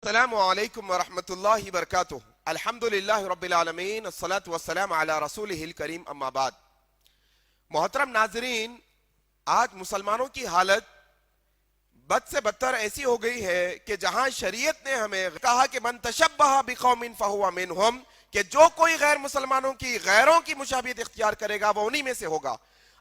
السلام علیکم ورحمۃ اللہ وبرکاتہ۔ الحمدللہ رب العالمین، الصلاۃ والسلام علی رسولہ الکریم، اما بعد۔ محترم ناظرین، آج مسلمانوں کی حالت بد سے بدتر ایسی ہو گئی ہے کہ جہاں شریعت نے ہمیں کہا کہ من تشبہ بقوم فہو منہم، کہ جو کوئی غیر مسلمانوں کی، غیروں کی مشابہت اختیار کرے گا وہ انہی میں سے ہوگا۔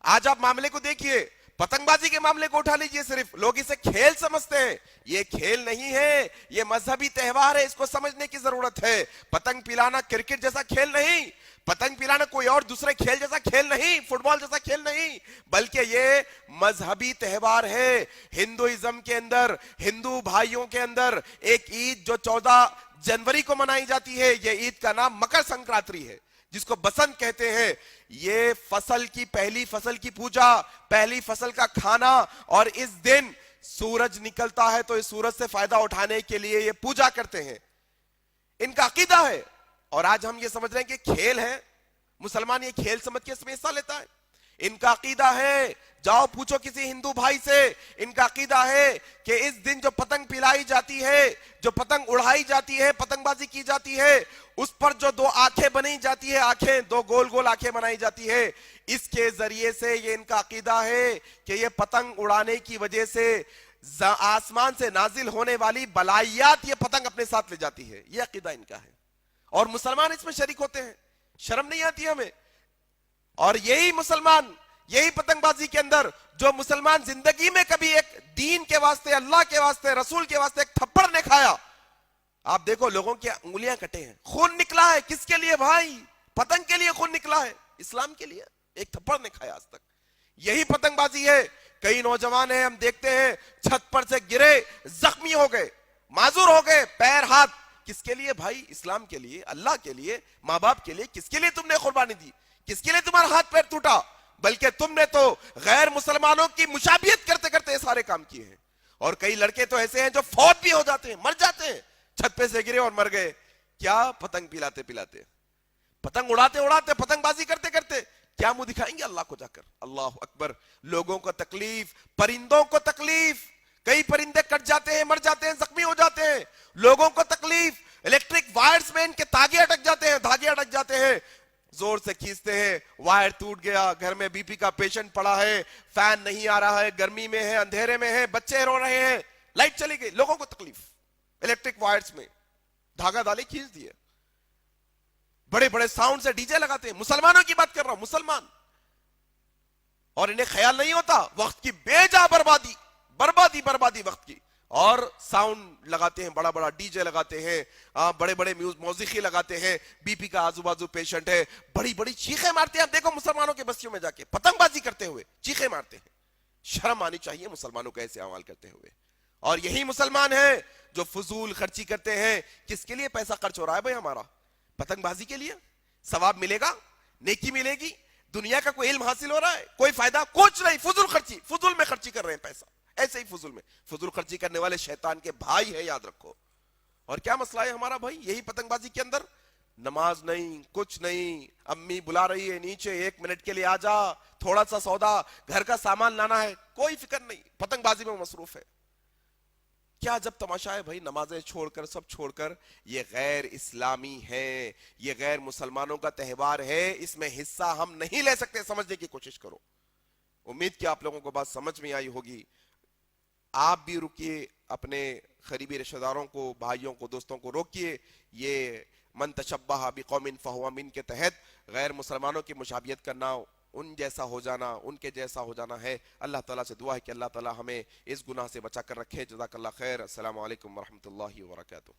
آج آپ معاملے کو دیکھیے، پتنگ بازی کے معاملے کو اٹھا لیجئے، صرف لوگ اسے کھیل سمجھتے ہیں۔ یہ کھیل نہیں ہے، یہ مذہبی تہوار ہے، اس کو سمجھنے کی ضرورت ہے۔ پتنگ پلانا کرکٹ جیسا کھیل نہیں، پتنگ پلانا کوئی اور دوسرے کھیل جیسا کھیل نہیں، فٹ بال جیسا کھیل نہیں، بلکہ یہ مذہبی تہوار ہے۔ ہندوازم کے اندر، ہندو بھائیوں کے اندر ایک عید جو 14 جنوری کو منائی جاتی ہے، یہ عید کا نام مکر سنکرانتی ہے، جس کو بسنت کہتے ہیں۔ یہ فصل کی، پہلی فصل کی پوجا، پہلی فصل کا کھانا، اور اس دن سورج نکلتا ہے تو اس سورج سے فائدہ اٹھانے کے لیے یہ پوجا کرتے ہیں۔ ان کا عقیدہ ہے، اور آج ہم یہ سمجھ رہے ہیں کہ کھیل ہے، مسلمان یہ کھیل سمجھ کے اس میں حصہ لیتا ہے۔ ان کا عقیدہ ہے، جاؤ پوچھو کسی ہندو بھائی سے، ان کا عقیدہ ہے کہ اس دن جو پتنگ پلائی جاتی ہے، جو پتنگ اڑائی جاتی ہے، پتنگ بازی کی جاتی ہے، اس پر جو دو آنکھیں بنائی جاتی ہے، آنکھیں دو گول گول آنکھیں بنائی جاتی ہے، اس کے ذریعے سے یہ ان کا عقیدہ ہے کہ یہ پتنگ اڑانے کی وجہ سے آسمان سے نازل ہونے والی بلائیات یہ پتنگ اپنے ساتھ لے جاتی ہے۔ یہ عقیدہ ان کا ہے، اور مسلمان اس میں شریک ہوتے ہیں۔ شرم نہیں آتی ہمیں؟ اور یہی مسلمان، یہی پتنگ بازی کے اندر جو مسلمان زندگی میں کبھی ایک دین کے واسطے، اللہ کے واسطے، رسول کے واسطے ایک تھپڑ نے کھایا، آپ دیکھو لوگوں کی انگلیاں کٹے ہیں، خون نکلا ہے۔ کس کے لیے بھائی؟ پتنگ کے لیے خون نکلا ہے، اسلام کے لیے ایک تھپڑ نے کھایا آج تک۔ یہی پتنگ بازی ہے۔ کئی نوجوان ہیں، ہم دیکھتے ہیں چھت پر سے گرے، زخمی ہو گئے، معذور ہو گئے، پیر ہاتھ۔ کس کے لیے بھائی؟ اسلام کے لیے، اللہ کے لیے، ماں باپ کے لیے۔ کس کے لیے تم نے قربانی دی؟ کس کے لیے تمہارا ہاتھ پیر ٹوٹا؟ بلکہ تم نے تو غیر مسلمانوں کی مشابہت کرتے کرتے یہ سارے کام کیے ہیں۔ اور کئی لڑکے تو ایسے ہیں جو فوت بھی ہو جاتے ہیں، مر جاتے ہیں، چھت پہ سے گرے اور مر گئے۔ کیا؟ پتنگ پلاتے پلاتے، پتنگ اڑاتے اڑاتے، پتنگ بازی کرتے کرتے کیا منہ دکھائیں گے اللہ کو جا کر؟ اللہ اکبر۔ لوگوں کو تکلیف، پرندوں کو تکلیف، کئی پرندے کٹ جاتے ہیں، مر جاتے ہیں، زخمی ہو جاتے ہیں۔ لوگوں کو تکلیف، الیکٹرک وائرز میں ان کے تاگے اٹک جاتے ہیں، دھاگے اٹک جاتے ہیں، زور سے کھینچتے ہیں، وائر ٹوٹ گیا، گھر میں بی پی کا پیشنٹ پڑا ہے، فین نہیں آ رہا ہے، گرمی میں ہے، اندھیرے میں ہے، بچے رو رہے ہیں، لائٹ چلی گئی، لوگوں کو تکلیف، الیکٹرک وائرز میں دھاگا ڈالے، کھینچ دیے۔ بڑے بڑے ساؤنڈ سے ڈی جے لگاتے ہیں، مسلمانوں کی بات کر رہا ہوں، مسلمان، اور انہیں خیال نہیں ہوتا وقت کی بے جا بربادی، بربادی وقت کی، اور ساؤنڈ لگاتے ہیں، بڑا بڑا ڈی جے لگاتے ہیں، بڑے بڑے موسیقی لگاتے ہیں، بی پی کا آزو بازو پیشنٹ ہے، بڑی بڑی چیخیں مارتے ہیں۔ آپ دیکھو مسلمانوں کے بستیوں میں جا کے پتنگ بازی کرتے ہوئے چیخیں مارتے ہیں۔ شرم آنی چاہیے مسلمانوں کو ایسے اعمال کرتے ہوئے۔ اور یہی مسلمان ہیں جو فضول خرچی کرتے ہیں۔ کس کے لیے پیسہ خرچ ہو رہا ہے بھائی ہمارا؟ پتنگ بازی کے لیے؟ ثواب ملے گا، نیکی ملے گی، دنیا کا کوئی علم حاصل ہو رہا ہے، کوئی فائدہ؟ کچھ نہیں، فضول خرچی، فضول میں خرچی کر رہے ہیں پیسہ، ایسے ہی فضول میں۔ فضول خرچی کرنے والے شیطان کے بھائی ہیں، یاد رکھو۔ اور کیا مسئلہ ہے ہمارا بھائی؟ یہی پتنگ بازی کے اندر نماز نہیں، کچھ نہیں، امی بلا رہی ہے نیچے، 1 منٹ کے لیے آ جا، تھوڑا سا سودا، گھر کا سامان لانا ہے، کوئی فکر نہیں، پتنگ بازی میں مصروف ہے۔ کیا جب تماشا ہے بھائی؟ نمازیں چھوڑ کر، سب چھوڑ کر، یہ غیر اسلامی ہے، یہ غیر مسلمانوں کا تہوار ہے، اس میں حصہ ہم نہیں لے سکتے۔ سمجھنے کی کوشش کرو۔ امید کہ آپ لوگوں کو بات سمجھ میں آئی ہوگی۔ آپ بھی رکیے، اپنے قریبی رشتہ داروں کو، بھائیوں کو، دوستوں کو روکیے۔ یہ من تشبہ بقوم فہو من کے تحت غیر مسلمانوں کی مشابہت کرنا، ان جیسا ہو جانا، ان کے جیسا ہو جانا ہے۔ اللہ تعالیٰ سے دعا ہے کہ اللہ تعالیٰ ہمیں اس گناہ سے بچا کر رکھے۔ جزاک اللہ خیر۔ السلام علیکم ورحمۃ اللہ وبرکاتہ۔